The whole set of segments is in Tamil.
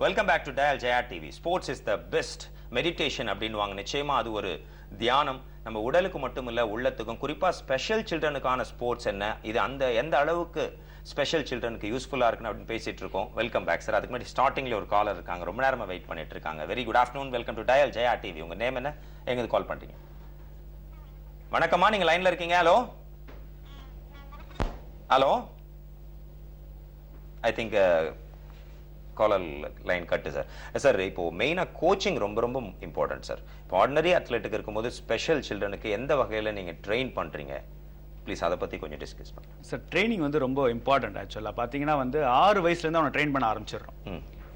Welcome back to dial Jaya TV. Sports is the best meditation அப்படின்வாங்க. நிச்சயமா அது ஒரு தியானம். நம்ம உடலுக்கு மட்டுமில்ல உள்ளத்துக்கும், குறிப்பா ஸ்பெஷல் சில்ட்ரனுக்கான ஸ்போர்ட்ஸ் என்ன, இது எந்த அளவுக்கு ஸ்பெஷல் சில்ட்ரனுக்கு யூஸ்ஃபுல்லா இருக்குன்னு அப்படின்னு பேசிட்டு இருக்கோம். Welcome back sir. அதுக்கு முன்னாடி ஸ்டார்டிங்ல ஒரு காலர் இருக்காங்க, ரொம்ப நேரமா வெயிட் பண்ணிட்டு இருக்காங்க. Very good afternoon, welcome to dial Jaya TV. உங்க நேம் என்ன, எங்க கால் பண்றீங்க? வணக்கம்மா, நீங்க லைன்ல இருக்கீங்க. Hello hello, I think caller line cut sir. Sir, இப்போ மெயினாக கோச்சிங் ரொம்ப ரொம்ப இம்பார்ட்டன்ட் சார். இப்போ ஆர்டினரி அத்லெட்டுக்கு இருக்கும்போது ஸ்பெஷல் சில்ட்ரனுக்கு எந்த வகையில் நீங்கள் ட்ரெயின் பண்ணுறீங்க, ப்ளீஸ் அதை பற்றி கொஞ்சம் டிஸ்கஸ் பண்ணுங்கள் சார். ட்ரைனிங் வந்து ரொம்ப இம்பார்ட்டன்ட். ஆக்சுவலாக பார்த்தீங்கன்னா 6 வயசுலேருந்து அவனை ட்ரெயின் பண்ண ஆரம்பிச்சிடுறோம்.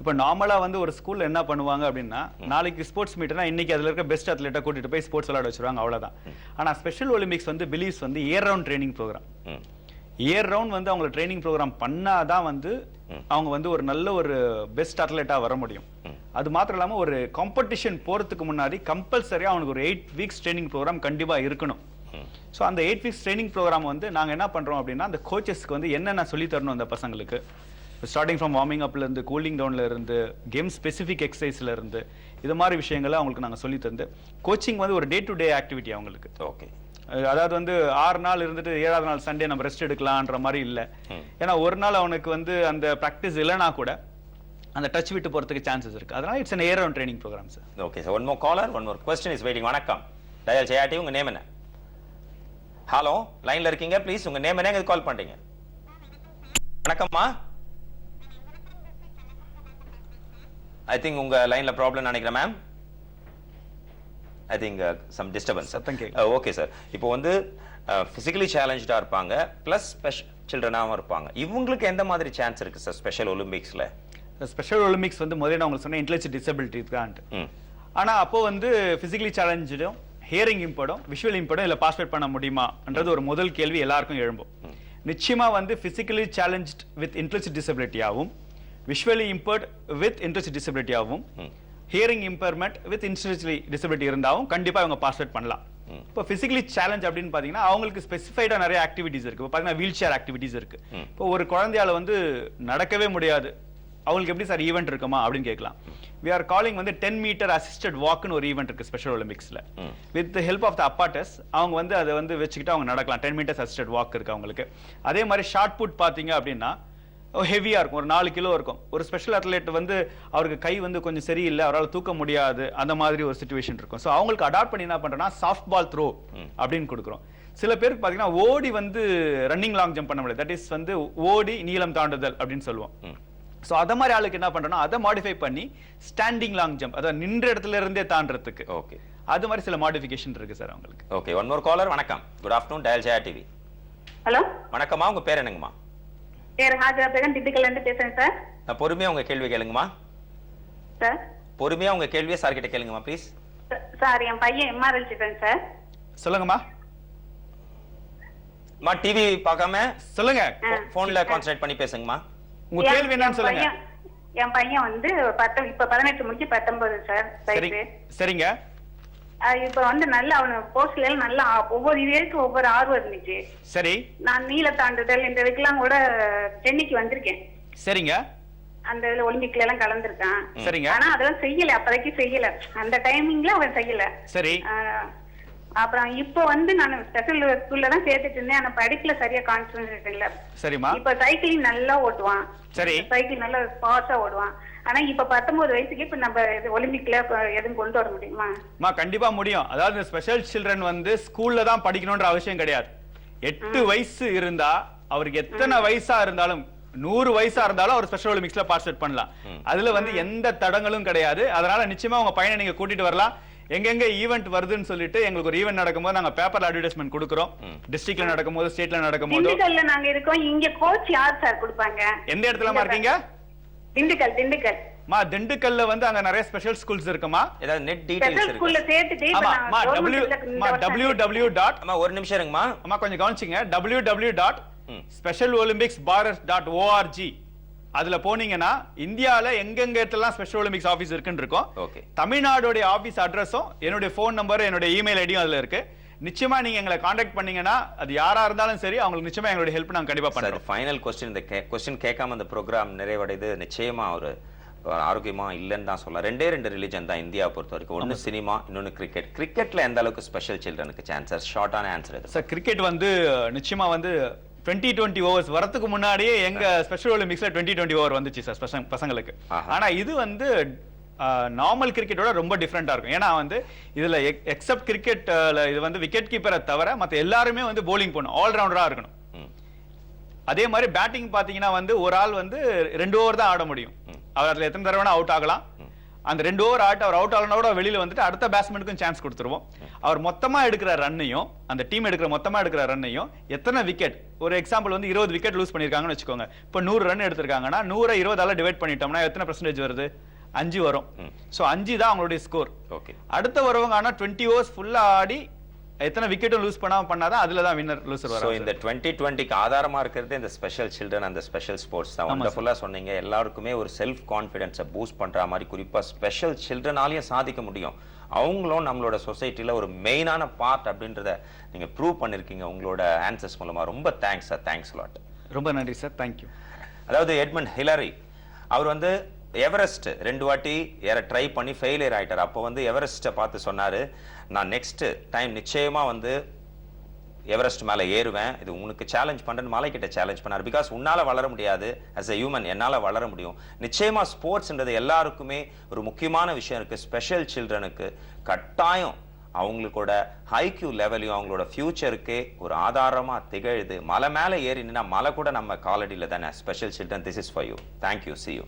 இப்போ நார்மலாக ஒரு ஸ்கூலில் என்ன பண்ணுவாங்க அப்படின்னா, நாளைக்கு ஸ்போர்ட்ஸ் மீட்னா இன்னைக்கு அதில் இருக்க பெஸ்ட் அத்லெட்டை கூட்டிட்டு போய் ஸ்போர்ட்ஸ் விளையாட வச்சிருவாங்க, அவ்வளோதான். ஆனால் special Olympics believes year round training program. Year round அவங்களை ட்ரைனிங் ப்ரோக்ராம் பண்ணாதான் அவங்க ஒரு நல்ல ஒரு பெஸ்ட் அத்லெட்டா வர முடியும். அது மாத்திரம் இல்லாம ஒரு காம்படிஷன் போறதுக்கு முன்னாடி கம்பல்சரியா அவனுக்கு ஒரு 8 வீக்ஸ் ட்ரைனிங் ப்ரோக்ராம் கண்டிப்பா இருக்கணும். ஸோ அந்த 8 வீக்ஸ் ட்ரைனிங் ப்ரோக்ராம் நாங்க என்ன பண்றோம் அப்படின்னா, அந்த கோச்சஸ்க்கு என்னென்ன சொல்லி தரணும் அந்த பசங்களுக்கு, ஸ்டார்டிங் ஃப்ரம் வார்மிங் அப்ல இருந்து, கூலிங் டவுன்ல இருந்து, கேம் ஸ்பெசிபிக் எக்ஸசைஸ்ல இருந்து, இது மாதிரி விஷயங்களை அவங்களுக்கு நாங்க சொல்லி தந்து, கோச்சிங் ஒரு டே டு டே ஆக்டிவிட்டி அவங்களுக்கு. ஓகே, அதாவது 6 நாள் இருந்துட்டு 7வது நாள் சண்டே நம்ம ரெஸ்ட் எடுக்கலாம்ன்ற மாதிரி இல்ல. ஏன்னா ஒரு நாள் அவனுக்கு அந்த பிராக்டிஸ் இல்லைனா கூட அந்த டச் விட்டு போறதுக்கு சான்சஸ் இருக்கு. அதனால it's an year round training program sir. Okay, so one more caller, one more question is waiting. வணக்கம், டயல் ஜெயா டிவி. உங்க நேம் என்ன? ஹலோ, லைன்ல இருக்கீங்க, ப்ளீஸ் உங்க நேம் என்ன, எங்க கால் பண்றீங்க? வணக்கம்மா. ஐ திங்க் உங்க லைன்ல ப்ராப்ளம் நினைக்கிறேன் ma'am. I think some disturbance. Okay sir. இப்போ physically challenged இருப்பாங்க, plus special children-ஆவும் இருப்பாங்க. இவங்களுக்கு எந்த மாதிரி சான்ஸ் இருக்கு சார் ஸ்பெஷல் ஒலிம்பிக்ஸ்ல? ஸ்பெஷல் ஒலிம்பிக்ஸ் முதல்ல நான் உங்களுக்கு சொன்னேன் இன்டெலெக்சுவல் டிசபிலிட்டி இருக்கான்ட்டு. ஆனா அப்போ physically challenged-ம், ஹியரிங் இம்பர்டும், விஷுவல் இம்பர்டும் இல்ல பார்ட்டிசிபேட் பண்ண முடியுமான்றது ஒரு முதல் கேள்வி எல்லாருக்கும் எழும்பும். நிச்சயமா physically challenged with intellectual disability ஆவும், visually impaired with intellectual disability ஆவும், hearing impairment with intellectual disability இருந்தாலும் கண்டிப்பா அவங்க பார்ட்டிசிபேட் பண்ணலாம். இப்போ பிசிக்கலி சேலஞ்ச் அப்படின்னு பாத்தீங்கன்னா அவங்களுக்கு ஸ்பெசிஃபைடா நிறைய ஆக்டிவிட்டிஸ் இருக்கு. பாத்தீங்கன்னா வீல் சேர் ஆக்டிவிட்டிஸ் இருக்கு. இப்போ ஒரு குழந்தையால நடக்கவே முடியாது, அவங்களுக்கு எப்படி சார் ஈவென்ட் இருக்குமா அப்படின்னு கேட்கலாம். we are calling 10 meter assisted walk னு ஒரு ஈவென்ட் இருக்கு special ஒலிம்பிக்ஸ்ல. with the help of the apparatus அவங்க அதை வச்சுக்கிட்டு அவங்க நடக்கலாம். 10 meters assisted walk இருக்கு அவங்களுக்கு. அதே மாதிரி ஷார்ட் புட் பாத்தீங்க அப்படின்னா ஹெவியா இருக்கும், ஒரு 4 கிலோ இருக்கும். ஒரு ஸ்பெஷல் அத்லெட் அவருக்கு கை கொஞ்சம் சரியில்லை, அவரால் தூக்க முடியாது, அந்த மாதிரி ஒரு சிச்சுவேஷன் இருக்கும். ஸோ அவங்களுக்கு அடாப்ட் பண்ணி என்ன பண்றோம்னா சாஃப்ட் பால் த்ரோ அப்படின்னு கொடுக்குறோம். சில பேருக்கு பாத்தீங்கன்னா ஓடி ரன்னிங் லாங் ஜம்ப் பண்ண முடியாது, தட் இஸ் ஓடி நீளம் தாண்டுதல் அப்படின்னு சொல்லுவோம். ஸோ அத மாதிரி ஆளுக்கு என்ன பண்றோம்னா அதை மாடிஃபை பண்ணி ஸ்டாண்டிங் லாங் ஜம்ப், அதாவது நின்ற இடத்துல இருந்தே தாண்டறதுக்கு. ஓகே, அது மாதிரி சில மாடிஃபிகேஷன் இருக்கு சார் அவங்களுக்கு. Okay, one more caller. வணக்கம், good afternoon, dial Jaya TV. Hello, வணக்கம்மா, உங்க பேர் என்னங்கம்மா? பேர் ஹாஜரா பேகம், திண்டுக்கல்ல இருந்து பேசுறேன் சார். பொறுமையா உங்க கேள்வி கேளுங்கம்மா. சார், பொறுமையா உங்க கேள்வியை சார் கிட்ட கேளுங்கம்மா ப்ளீஸ். சார், என் பையன் எம்ஆர்எல் சிக்கன் சார். சொல்லுங்கம்மா. டிவி பார்க்காம சொல்லுங்க, போன்ல கான்சென்ட்ரேட் பண்ணி பேசுங்கம்மா. உங்க கேள்வி என்னன்னு சொல்லுங்க. என் பையன் இப்ப 18 முடிச்சு 19 சார் வயசு. சரிங்க. இப்ப நல்லா அவனு போஸ்ட்ல நல்லா ஒவ்வொரு இதுக்கு ஒவ்வொரு ஆர்வம் இருந்துச்சு. சரி, நான் நீள தாண்டுதல் இந்த இதுக்கெல்லாம் கூட சென்னைக்கு வந்திருக்கேன். சரிங்க. அந்த ஒலிம்பிக்ல எல்லாம் கலந்துருக்கான். சரிங்க. ஆனா அதெல்லாம் செய்யல, அப்பதைக்கு செய்யல, அந்த டைமிங்ல அவன் செய்யல. சரி. அப்புறம் இப்போ நான் ஸ்பெஷல் ஸ்கூல்ல தான் சேர்த்துட்டு இருந்தேன், ஆனா படிப்புல சரியா கான்சென்ட்ரேட் இல்ல. சரிமா. இப்ப சைக்கிளிங் நல்லா ஓட்டுவான். சரி, சைக்கிள் நல்லா ஃபாஸ்டா ஓடுவான். ஆனா இப்ப 19 வயசுக்கு இப்ப நம்ம ஒலிம்பிக்ல எதுவும் கொண்டு வர முடியுமா? கண்டிப்பா முடியும். அதாவது ஸ்பெஷல் சில்ட்ரன் ஸ்கூல்ல தான் படிக்கணும்ன்ற அவசியம் கிடையாது. 8 வயசு இருந்தா அவருக்கு எத்தனை வயசா இருந்தாலும், 100 வயசா இருந்தாலும் அவர் ஸ்பெஷல் ஒலிம்பிக்ஸ்ல பார்ட்டிசிபேட் பண்ணலாம். அதுல எந்த தடங்களும் கிடையாது. அதனால நிச்சயமா உங்க பையனை நீங்க கூட்டிட்டு வரலாம். எங்கெங்க ஈவென்ட் வருதுன்னு சொல்லிட்டு எங்களுக்கு ஒரு ஈவென்ட் நடக்கும்போது நாங்க பேப்பர்ல அட்வர்டைஸ்மென்ட் கொடுக்கிறோம். டிஸ்ட்ரிக்ட்ல நடக்கும்போது, ஸ்டேட்ல நடக்கும்போது. திண்டுக்கல்ல நாங்க இருக்கோம். இங்க கோச் யார் சார் கொடுப்பாங்க? எந்த இடத்துல இருக்கீங்க? திண்டுக்கல். திண்டுக்கல்ல அங்க நிறைய ஸ்பெஷல் ஸ்கூல்ஸ் இருக்குமா? ஏதாவது நெட் டீடைல்ஸ் இருக்கு? ஸ்கூல்ல சேர்த்துட்டு www. ஒரு நிமிஷம் இருங்கம்மா. கொஞ்சம் கவனிச்சிங்க. www.specialolympicsbharat.org அதுல போனீங்கன்னா இந்தியால எங்கெங்கெல்லாம் ஸ்பெஷல் ஒலிம்பிக்ஸ் ஆபீஸ் இருக்குன்னு இருக்கும். தமிழ்நாடுடைய ஆபீஸ் அட்ரஸும் என்னுடைய போன் நம்பர், என்னுடைய இமெயில் ஐடியும் அதுல இருக்கு. நிச்சயமா நீங்க எங்களை காண்டாக்ட் பண்ணீங்கன்னா அது யாரா இருந்தாலும் சரி, அவங்களுக்கு நிச்சயமா எங்களுடைய ஹெல்ப் நாங்க கண்டிப்பா பண்றோம். ஃபைனல் क्वेश्चन, இந்த क्वेश्चन கேட்காம அந்த ப்ரோகிராம் நிறைவடைது. நிச்சயமா ஒரு ஆரோக்கியமா இல்லைன்னு தான் சொல்லலாம். ரெண்டு ரிலிஜன் தான் இந்தியாவை பொறுத்த வரைக்கும். ஒன்னு சினிமா, இன்னொன்னு கிரிக்கெட். கிரிக்கெட்ல எந்த அளவுக்கு ஸ்பெஷல் சில்ட்ரனுக்கு சான்சஸ்? ஷார்ட்டான ஆன்சர் இது சார். கிரிக்கெட் வந்து நிச்சயமா வந்து 2020 ஓவர்ஸ் வரதுக்கு முன்னாடியே எங்க ஸ்பெஷல் ஒலிம்பிக்ஸ்ல 2020 ஓவர் வந்துச்சு சார் பசங்களுக்கு. ஆனா இது வந்து நார்மல் கிரிக்கெட்டோட ரொம்ப டிஃப்ரெண்டா இருக்கும். ஏன்னா வந்து இதுல எக்ஸப்ட் கிரிக்கெட்ல இது வந்து விக்கெட் கீப்பரை தவிர மத்த எல்லாருமே வந்து போலிங் பண்ணணும், ஆல்ரவுண்டரா இருக்கணும். அதே மாதிரி பேட்டிங் பாத்தீங்கன்னா வந்து ஒரு ஆள் வந்து 2 ஓவர் தான் ஆட முடியும். அவர் அதுல எத்தனை தடவை அவுட் ஆகலாம். அந்த 2 ஓவர் ஆட்டு அவர் அவுட் ஆகலனோட வெளியில வந்துட்டு அடுத்த பேட்ஸ்மேனுக்கும் சான்ஸ் கொடுத்துருவோம். அவர் மொத்தமா எடுக்கிற ரன்னையும், அந்த டீம் எடுக்கிற மொத்தமா எடுக்கிற ரன்னையும், எத்தனை விக்கெட், ஒரு எக்ஸாம்பிள் வந்து 20 விக்கெட் லூஸ் பண்ணிருக்காங்கன்னு வச்சுக்கோங்க. இப்போ 100 ரன் எடுத்திருக்காங்கன்னா 100 20ஆல டிவைட் பண்ணிட்டோம்னா எத்தனை பெர்சன்டேஜ் வருது? 5 வரும். சோ 5 தான் அவங்களுடைய ஸ்கோர். ஓகே. அடுத்த வரவங்க ஆனா 20 ஓவர்ஸ் ஃபுல்லா ஆடி எத்தனை விக்கெட்டும் லூஸ் பண்ணாதான் அதுல தான் வின்னர் லூசர் வரும். சோ இந்த 2020க்கு ஆதாரமா இருக்கிறது இந்த ஸ்பெஷல் சில்ட்ரன் அந்த ஸ்பெஷல் ஸ்போர்ட்ஸ் தான். வண்டர்ஃபுல்லா சொன்னீங்க. எல்லாருக்குமே ஒரு செல்ஃப் கான்ஃபிடன்ஸை பூஸ்ட் பண்ற மாதிரி குறிப்பா ஸ்பெஷல் சில்ட்ரனாலையும் சாதிக்க முடியும். அவங்களும் நம்மளோட சொசைட்டில ஒரு மெயினான பார்ட் அப்படின்றத நீங்க ப்ரூவ் பண்ணிருக்கீங்க உங்களோட ஆன்சர்ஸ் மூலமா. ரொம்ப தேங்க்ஸ் சார். Thanks lot. ரொம்ப நன்றி சார். தேங்க்யூ. அதாவது எட்மண்ட் ஹிலரி அவர் வந்து எவரெஸ்ட் 2 வாட்டி ஏற ட்ரை பண்ணி ஃபெயிலியர் ஆயிட்டார். அப்போ வந்து எவரெஸ்ட்டை பார்த்து சொன்னாரு, நான் நெக்ஸ்ட் டைம் நிச்சயமா வந்து எவரெஸ்ட் மேலே ஏறுவேன், இது உனக்கு சேலஞ்ச் பண்ணுறேன்னு மலைக்கிட்ட சேலஞ்ச் பண்ணார். பிகாஸ் உன்னால் வளர முடியாது, ஆஸ் எ ஹியூமன் என்னால் வளர முடியும். நிச்சயமாக ஸ்போர்ட்ஸ்ன்றது எல்லாருக்குமே ஒரு முக்கியமான விஷயம் இருக்குது. ஸ்பெஷல் சில்ட்ரனுக்கு கட்டாயம் அவங்களோட ஹைக்யூ லெவலையும் அவங்களோட ஃபியூச்சருக்கு ஒரு ஆதாரமாக திகழுது. மலை மேலே ஏறினா மலை கூட நம்ம காலடியில் தானே. Special children, this is for you. Thank you. C you.